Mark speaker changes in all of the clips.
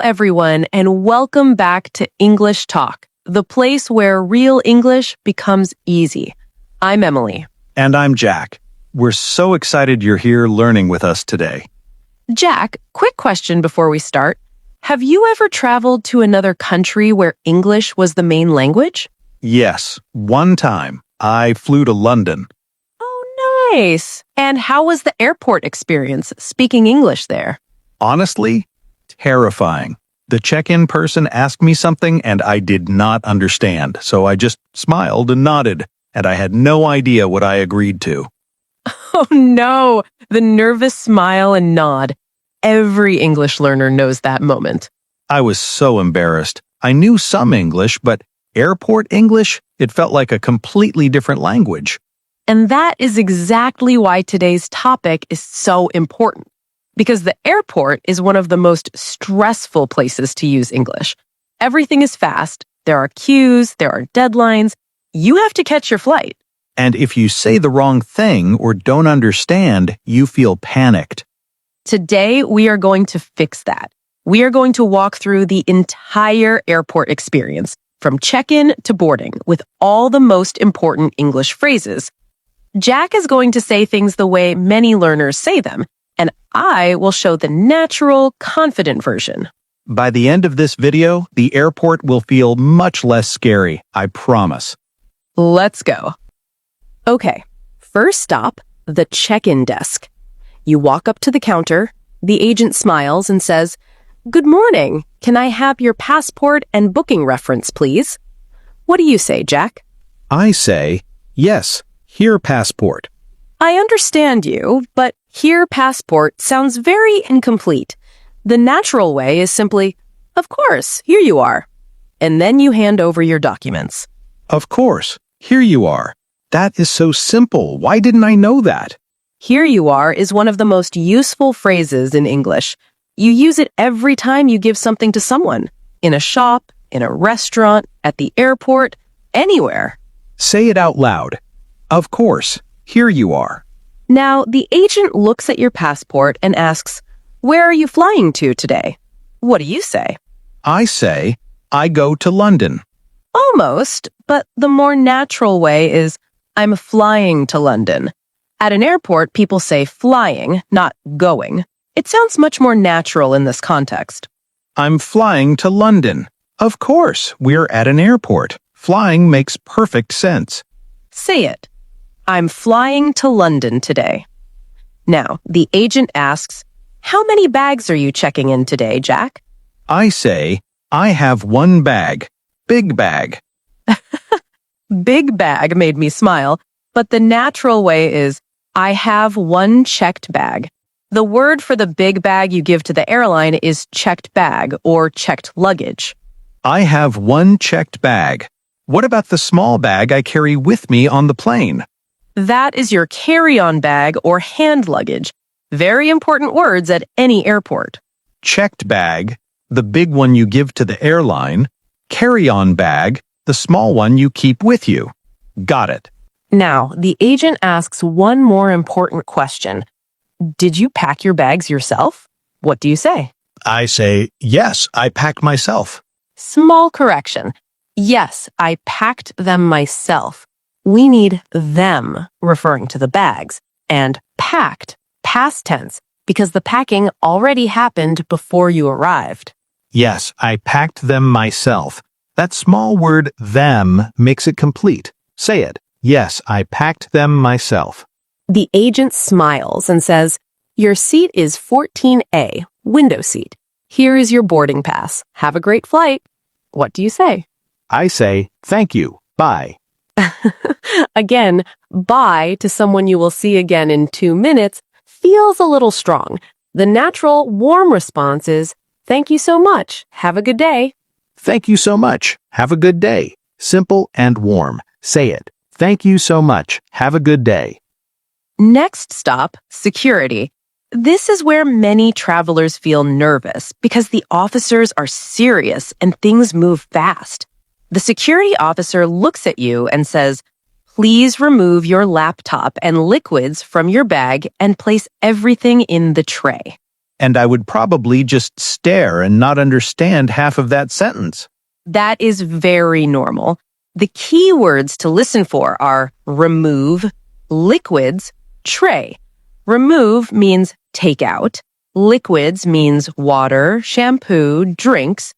Speaker 1: everyone, and welcome back to English Talk, the place where real English becomes easy. I'm Emily.
Speaker 2: And I'm Jack. We're so excited you're here learning with us today.
Speaker 1: Jack, quick question before we start. Have you ever traveled to another country where English was the main language?
Speaker 2: Yes, one time I flew to London.
Speaker 1: Oh, nice. And how was the airport experience speaking English there?
Speaker 2: Honestly, terrifying. The check-in person asked me something and I did not understand, so I just smiled and nodded, and I had no idea what I agreed to.
Speaker 1: Oh no, the nervous smile and nod. Every English learner knows that moment.
Speaker 2: I was so embarrassed. I knew some English, but airport English, it felt like a completely different language.
Speaker 1: And that is exactly why today's topic is so important. Because the airport is one of the most stressful places to use English. Everything is fast, there are queues, there are deadlines. You have to catch your flight.
Speaker 2: And if you say the wrong thing or don't understand, you feel panicked.
Speaker 1: Today, we are going to fix that. We are going to walk through the entire airport experience, from check-in to boarding, with all the most important English phrases. Jack is going to say things the way many learners say them, and I will show the natural, confident version.
Speaker 2: By the end of this video, the airport will feel much less scary, I promise.
Speaker 1: Let's go. Okay, first stop, the check-in desk. You walk up to the counter, the agent smiles and says, "Good morning, can I have your passport and booking reference, please?" What do you say, Jack?
Speaker 2: I say, yes, here passport.
Speaker 1: I understand you, but here passport sounds very incomplete. The natural way is simply, "Of course, here you are." And then you hand over your documents.
Speaker 2: Of course, here you are. That is so simple. Why didn't I know that?
Speaker 1: Here you are is one of the most useful phrases in English. You use it every time you give something to someone. In a shop, in a restaurant, at the airport, anywhere.
Speaker 2: Say it out loud. Of course, here you are.
Speaker 1: Now, the agent looks at your passport and asks, "Where are you flying to today?" What do you say?
Speaker 2: I say, I go to London.
Speaker 1: Almost, but the more natural way is, "I'm flying to London." At an airport, people say flying, not going. It sounds much more natural in this context.
Speaker 2: I'm flying to London. Of course, we're at an airport. Flying makes perfect sense.
Speaker 1: Say it. "I'm flying to London today." Now, the agent asks, "How many bags are you checking in today, Jack?"
Speaker 2: I say, I have one bag. Big bag.
Speaker 1: Big bag made me smile, but the natural way is, "I have one checked bag." The word for the big bag you give to the airline is checked bag or checked luggage.
Speaker 2: I have one checked bag. What about the small bag I carry with me on the plane?
Speaker 1: That is your carry-on bag or hand luggage. Very important words at any airport.
Speaker 2: Checked bag, the big one you give to the airline. Carry-on bag, the small one you keep with you. Got it.
Speaker 1: Now, the agent asks one more important question. Did you pack your bags yourself? What do you say?
Speaker 2: I say, yes, I packed myself.
Speaker 1: Small correction. Yes, I packed them myself. We need them, referring to the bags, and packed, past tense, because the packing already happened before you arrived.
Speaker 2: Yes, I packed them myself. That small word, them, makes it complete. Say it. Yes, I packed them myself.
Speaker 1: The agent smiles and says, "Your seat is 14A, window seat. Here is your boarding pass. Have a great flight." What do you say?
Speaker 2: I say, thank you. Bye.
Speaker 1: Again, bye to someone you will see again in 2 minutes feels a little strong. The natural, warm response is, "Thank you so much. Have a good day."
Speaker 2: Thank you so much. Have a good day. Simple and warm. Say it. Thank you so much. Have a good day.
Speaker 1: Next stop, security. This is where many travelers feel nervous because the officers are serious and things move fast. The security officer looks at you and says, "Please remove your laptop and liquids from your bag and place everything in the tray."
Speaker 2: and I would probably just stare and not understand half of that sentence.
Speaker 1: That is very normal. The key words to listen for are remove, liquids, tray. Remove means take out. Liquids means water, shampoo, drinks.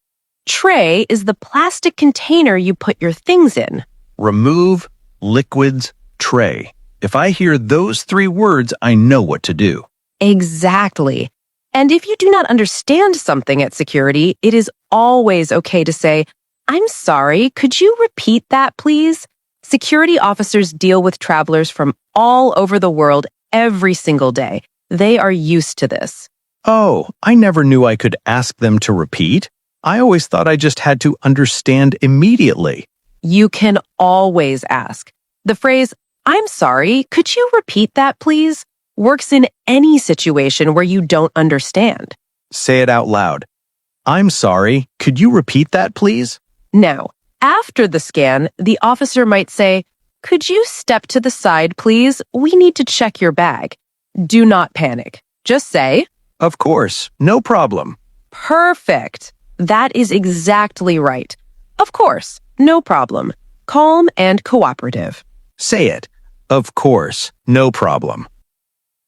Speaker 1: Tray is the plastic container you put your things in.
Speaker 2: Remove, liquids, tray. If I hear those three words, I know what to do.
Speaker 1: Exactly. And if you do not understand something at security, it is always okay to say, "I'm sorry, could you repeat that, please?" Security officers deal with travelers from all over the world every single day. They are used to this.
Speaker 2: Oh, I never knew I could ask them to repeat. I always thought I just had to understand immediately.
Speaker 1: You can always ask. The phrase, "I'm sorry, could you repeat that, please?" works in any situation where you don't understand.
Speaker 2: Say it out loud. I'm sorry, could you repeat that, please?
Speaker 1: Now, after the scan, the officer might say, "Could you step to the side, please? We need to check your bag." Do not panic. Just say,
Speaker 2: Of course, no problem.
Speaker 1: "Perfect. That is exactly right. Of course, no problem." Calm and cooperative.
Speaker 2: Say it. Of course, no problem.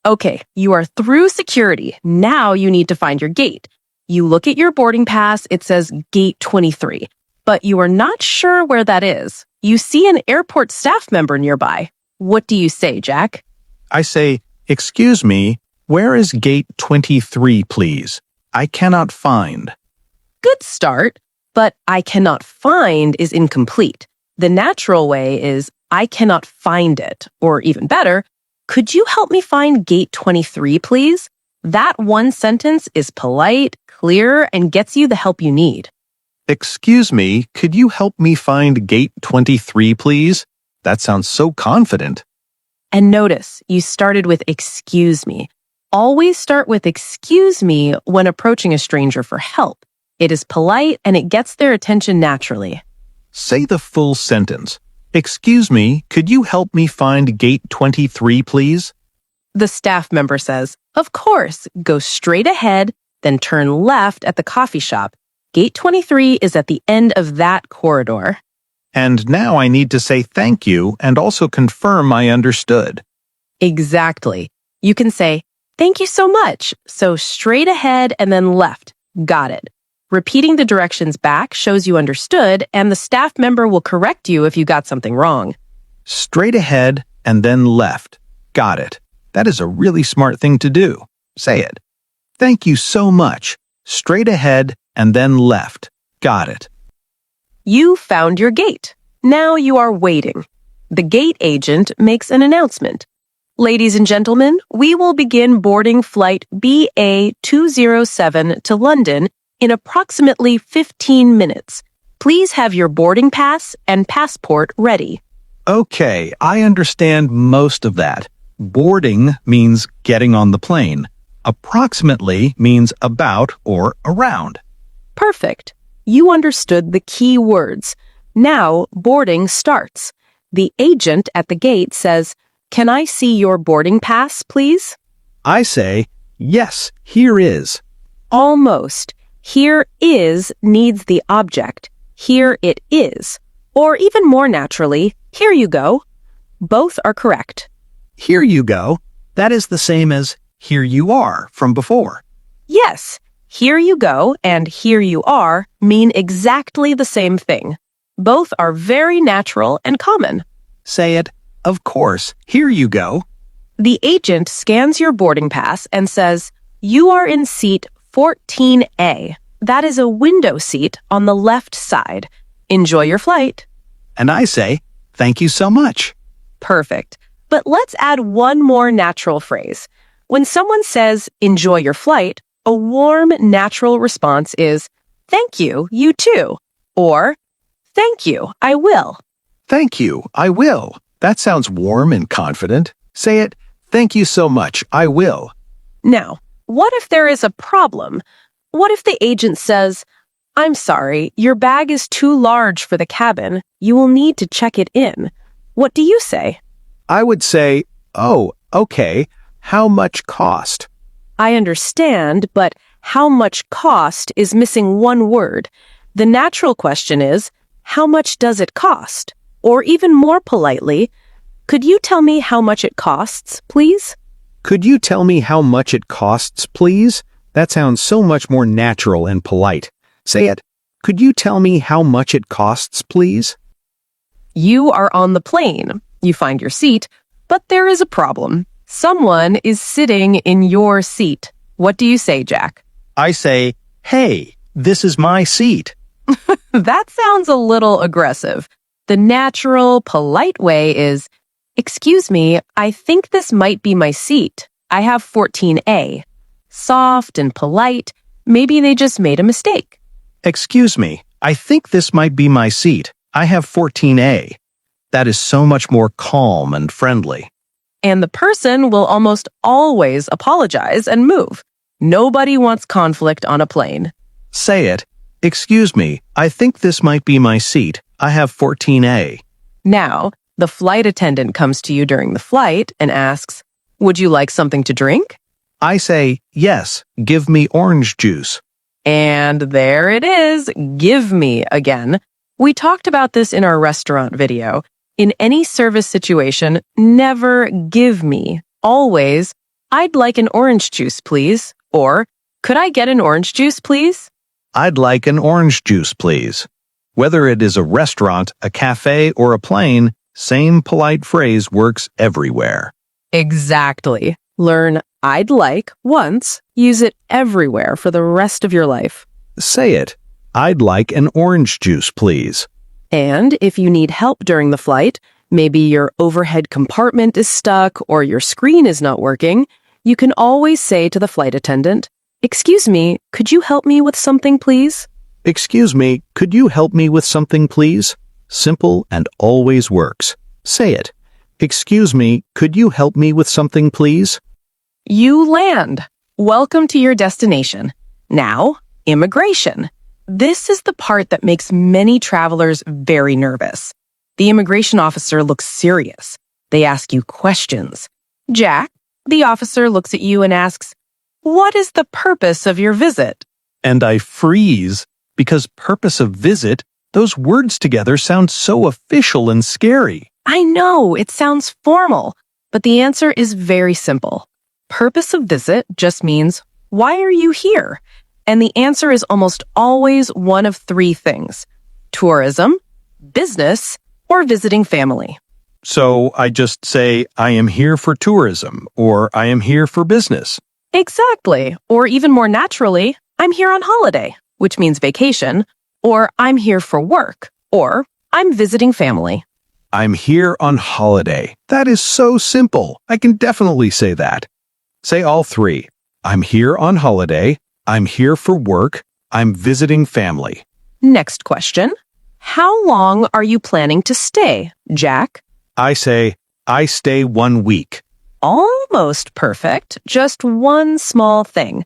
Speaker 1: Okay, you are through security. Now you need to find your gate. You look at your boarding pass, it says Gate 23, but you are not sure where that is. You see an airport staff member nearby. What do you say, Jack?
Speaker 2: I say, excuse me, where is gate 23, please? I cannot find.
Speaker 1: Good start, but "I cannot find" is incomplete. The natural way is "I cannot find it," or even better, "Could you help me find gate 23, please?" That one sentence is polite, clear, and gets you the help you need.
Speaker 2: Excuse me, could you help me find gate 23, please? That sounds so confident.
Speaker 1: And notice, you started with "excuse me." Always start with "excuse me" when approaching a stranger for help. It is polite and it gets their attention naturally.
Speaker 2: Say the full sentence. Excuse me, could you help me find gate 23, please?
Speaker 1: The staff member says, "Of course, go straight ahead, then turn left at the coffee shop. Gate 23 is at the end of that corridor."
Speaker 2: And now I need to say thank you and also confirm I understood.
Speaker 1: Exactly. You can say, "Thank you so much." So straight ahead and then left. Got it. Repeating the directions back shows you understood, and the staff member will correct you if you got something wrong.
Speaker 2: Straight ahead and then left. Got it. That is a really smart thing to do. Say it. Thank you so much. Straight ahead and then left. Got it.
Speaker 1: You found your gate. Now you are waiting. The gate agent makes an announcement. "Ladies and gentlemen, we will begin boarding flight BA207 to London in approximately 15 minutes. Please have your boarding pass and passport ready."
Speaker 2: Okay, I understand most of that. Boarding means getting on the plane. Approximately means about or around.
Speaker 1: Perfect. You understood the key words. Now boarding starts. The agent at the gate says, "Can I see your boarding pass, please?"
Speaker 2: I say, yes, here is.
Speaker 1: Almost. "Here is" needs the object. "Here it is." Or even more naturally, "Here you go." Both are correct.
Speaker 2: Here you go. That is the same as here you are from before.
Speaker 1: Yes, "here you go" and "here you are" mean exactly the same thing. Both are very natural and common.
Speaker 2: Say it. Of course, here you go.
Speaker 1: The agent scans your boarding pass and says, "You are in seat 14A. That is a window seat on the left side. Enjoy your flight."
Speaker 2: And I say, thank you so much.
Speaker 1: Perfect. But let's add one more natural phrase. When someone says, "Enjoy your flight," a warm, natural response is, "Thank you, you too." Or, "Thank you, I will."
Speaker 2: Thank you, I will. That sounds warm and confident. Say it. Thank you so much, I will.
Speaker 1: Now, what if there is a problem? What if the agent says, "I'm sorry, your bag is too large for the cabin. You will need to check it in." What do you say?
Speaker 2: I would say, oh, okay, how much cost?
Speaker 1: I understand, but how much cost is missing one word. The natural question is, how much does it cost? Or even more politely, could you tell me how much it costs, please?
Speaker 2: Could you tell me how much it costs, please? That sounds so much more natural and polite. Say it. Could you tell me how much it costs, please?
Speaker 1: You are on the plane. You find your seat, but there is a problem. Someone is sitting in your seat. What do you say, Jack?
Speaker 2: I say, hey, this is my seat.
Speaker 1: That sounds a little aggressive. The natural, polite way is, excuse me, I think this might be my seat. I have 14A. Soft and polite. Maybe they just made a mistake.
Speaker 2: Excuse me, I think this might be my seat. I have 14A. That is so much more calm and friendly.
Speaker 1: And the person will almost always apologize and move. Nobody wants conflict on a plane.
Speaker 2: Say it. Excuse me, I think this might be my seat. I have 14A.
Speaker 1: Now, the flight attendant comes to you during the flight and asks, would you like something to drink?
Speaker 2: I say, yes, give me orange juice.
Speaker 1: And there it is, give me again. We talked about this in our restaurant video. In any service situation, never give me. Always, I'd like an orange juice, please. Or, could I get an orange juice, please?
Speaker 2: I'd like an orange juice, please. Whether it is a restaurant, a cafe, or a plane, same polite phrase works everywhere.
Speaker 1: Exactly. Learn I'd like once, use it everywhere for the rest of your life.
Speaker 2: Say it. I'd like an orange juice, please.
Speaker 1: And if you need help during the flight, maybe your overhead compartment is stuck or your screen is not working, you can always say to the flight attendant, excuse me, could you help me with something, please?
Speaker 2: Excuse me, could you help me with something, please? Simple and always works. Say it. Excuse me, could you help me with something, please?
Speaker 1: You land. Welcome to your destination. Now, immigration. This is the part that makes many travelers very nervous. The immigration officer looks serious. They ask you questions. Jack, the officer looks at you and asks, what is the purpose of your visit?
Speaker 2: And I freeze, because purpose of visit, those words together sound so official and scary.
Speaker 1: I know, it sounds formal, but the answer is very simple. Purpose of visit just means, why are you here? And the answer is almost always one of three things: tourism, business, or visiting family.
Speaker 2: So I just say, I am here for tourism, or I am here for business.
Speaker 1: Exactly. Or even more naturally, I'm here on holiday, which means vacation, or I'm here for work, or I'm visiting family.
Speaker 2: I'm here on holiday. That is so simple. I can definitely say that. Say all three. I'm here on holiday. I'm here for work. I'm visiting family.
Speaker 1: Next question. How long are you planning to stay, Jack?
Speaker 2: I say, I stay 1 week.
Speaker 1: Almost perfect. Just one small thing.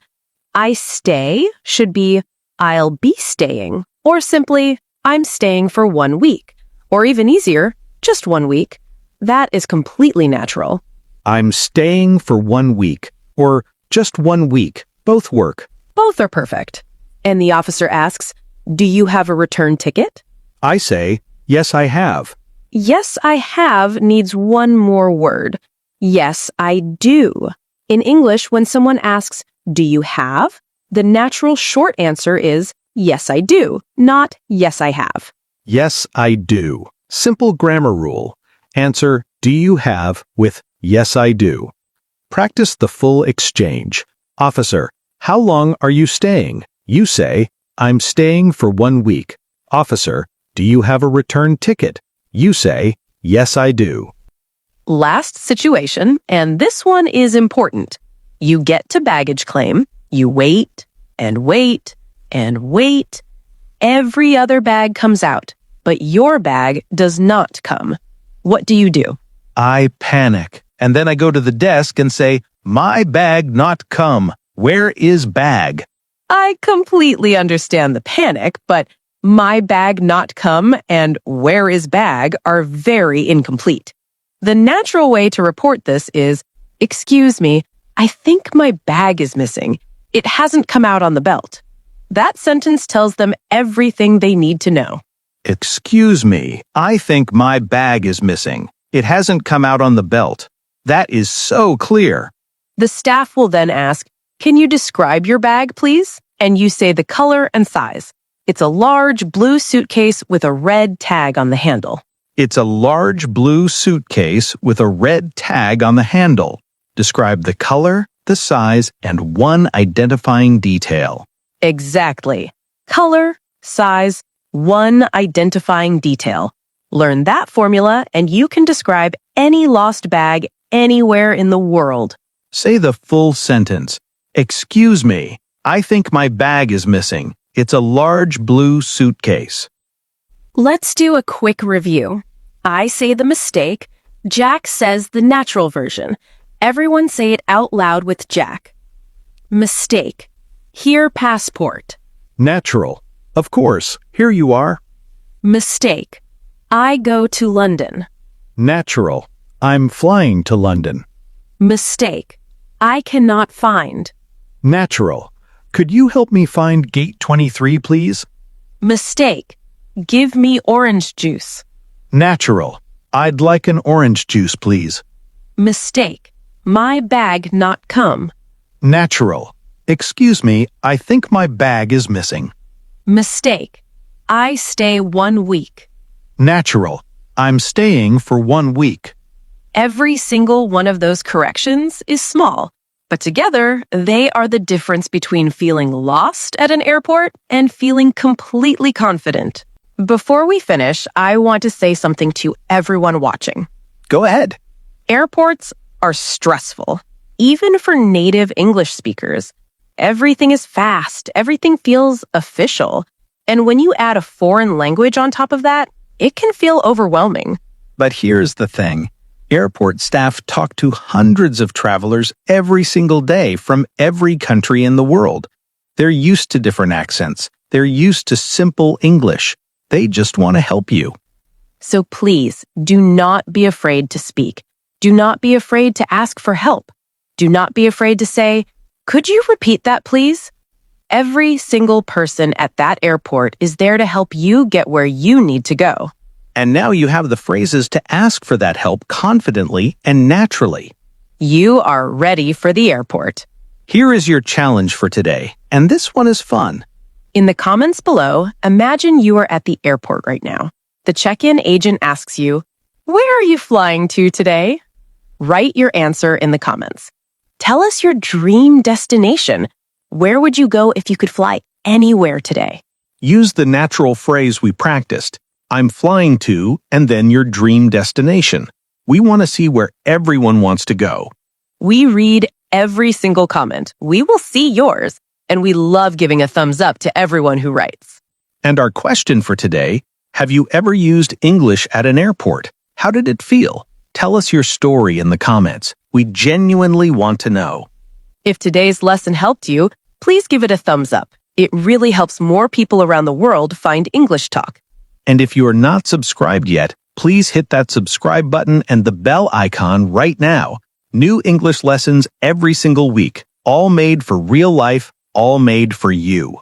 Speaker 1: I stay should be I'll be staying, or simply I'm staying for 1 week, or even easier, just 1 week. That is completely natural.
Speaker 2: I'm staying for 1 week, or just 1 week. Both work.
Speaker 1: Both are perfect. And the officer asks, do you have a return ticket?
Speaker 2: I say, yes, I have.
Speaker 1: Yes, I have needs one more word. Yes, I do. In English, when someone asks, do you have? The natural short answer is, yes, I do, not yes, I have.
Speaker 2: Yes, I do. Simple grammar rule. Answer, do you have with yes, I do. Practice the full exchange. Officer, how long are you staying? You say, I'm staying for 1 week. Officer, do you have a return ticket? You say, yes, I do.
Speaker 1: Last situation, and this one is important. You get to baggage claim, you wait, and wait, and wait. Every other bag comes out, but your bag does not come. What do you do?
Speaker 2: I panic, and then I go to the desk and say, my bag not come. Where is bag?
Speaker 1: I completely understand the panic, but my bag not come and where is bag are very incomplete. The natural way to report this is, excuse me, I think my bag is missing. It hasn't come out on the belt. That sentence tells them everything they need to know.
Speaker 2: Excuse me, I think my bag is missing. It hasn't come out on the belt. That is so clear.
Speaker 1: The staff will then ask, "Can you describe your bag, please?" And you say the color and size. It's a large blue suitcase with a red tag on the handle.
Speaker 2: It's a large blue suitcase with a red tag on the handle. Describe the color, the size, and one identifying detail.
Speaker 1: Exactly. Color, size, one identifying detail. Learn that formula and you can describe any lost bag anywhere in the world.
Speaker 2: Say the full sentence. Excuse me, I think my bag is missing. It's a large blue suitcase.
Speaker 1: Let's do a quick review. I say the mistake. Jack says the natural version. Everyone say it out loud with Jack. Mistake. Here passport.
Speaker 2: Natural. Of course, here you are.
Speaker 1: Mistake. I go to London.
Speaker 2: Natural. I'm flying to London.
Speaker 1: Mistake. I cannot find.
Speaker 2: Natural. Could you help me find gate 23, please?
Speaker 1: Mistake. Give me orange juice.
Speaker 2: Natural. I'd like an orange juice, please.
Speaker 1: Mistake. My bag not come.
Speaker 2: Natural. Excuse me, I think my bag is missing.
Speaker 1: Mistake. I stay 1 week.
Speaker 2: Natural. I'm staying for 1 week.
Speaker 1: Every single one of those corrections is small, but together they are the difference between feeling lost at an airport and feeling completely confident. Before we finish, I want to say something to everyone watching.
Speaker 2: Go ahead.
Speaker 1: Airports are stressful, even for native English speakers. Everything is fast, everything feels official. And when you add a foreign language on top of that, it can feel overwhelming.
Speaker 2: But here's the thing. Airport staff talk to hundreds of travelers every single day from every country in the world. They're used to different accents. They're used to simple English. They just want to help you.
Speaker 1: So please, do not be afraid to speak. Do not be afraid to ask for help. Do not be afraid to say, "Could you repeat that, please?" Every single person at that airport is there to help you get where you need to go.
Speaker 2: And now you have the phrases to ask for that help confidently and naturally.
Speaker 1: You are ready for the airport.
Speaker 2: Here is your challenge for today, and this one is fun.
Speaker 1: In the comments below, imagine you are at the airport right now. The check-in agent asks you, "Where are you flying to today?" Write your answer in the comments. Tell us your dream destination. Where would you go if you could fly anywhere today?
Speaker 2: Use the natural phrase we practiced. I'm flying to, and then your dream destination. We want to see where everyone wants to go.
Speaker 1: We read every single comment. We will see yours, and we love giving a thumbs up to everyone who writes.
Speaker 2: And our question for today, have you ever used English at an airport? How did it feel? Tell us your story in the comments. We genuinely want to know.
Speaker 1: If today's lesson helped you, please give it a thumbs up. It really helps more people around the world find English Talk.
Speaker 2: And if you are not subscribed yet, please hit that subscribe button and the bell icon right now. New English lessons every single week, all made for real life, all made for you.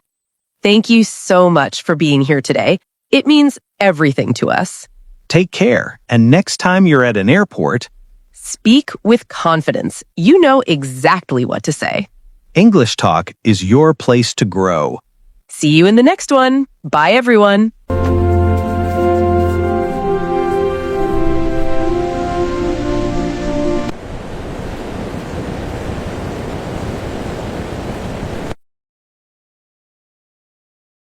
Speaker 1: Thank you so much for being here today. It means everything to us.
Speaker 2: Take care, and next time you're at an airport,
Speaker 1: speak with confidence. You know exactly what to say.
Speaker 2: English Talk is your place to grow.
Speaker 1: See you in the next one. Bye, everyone.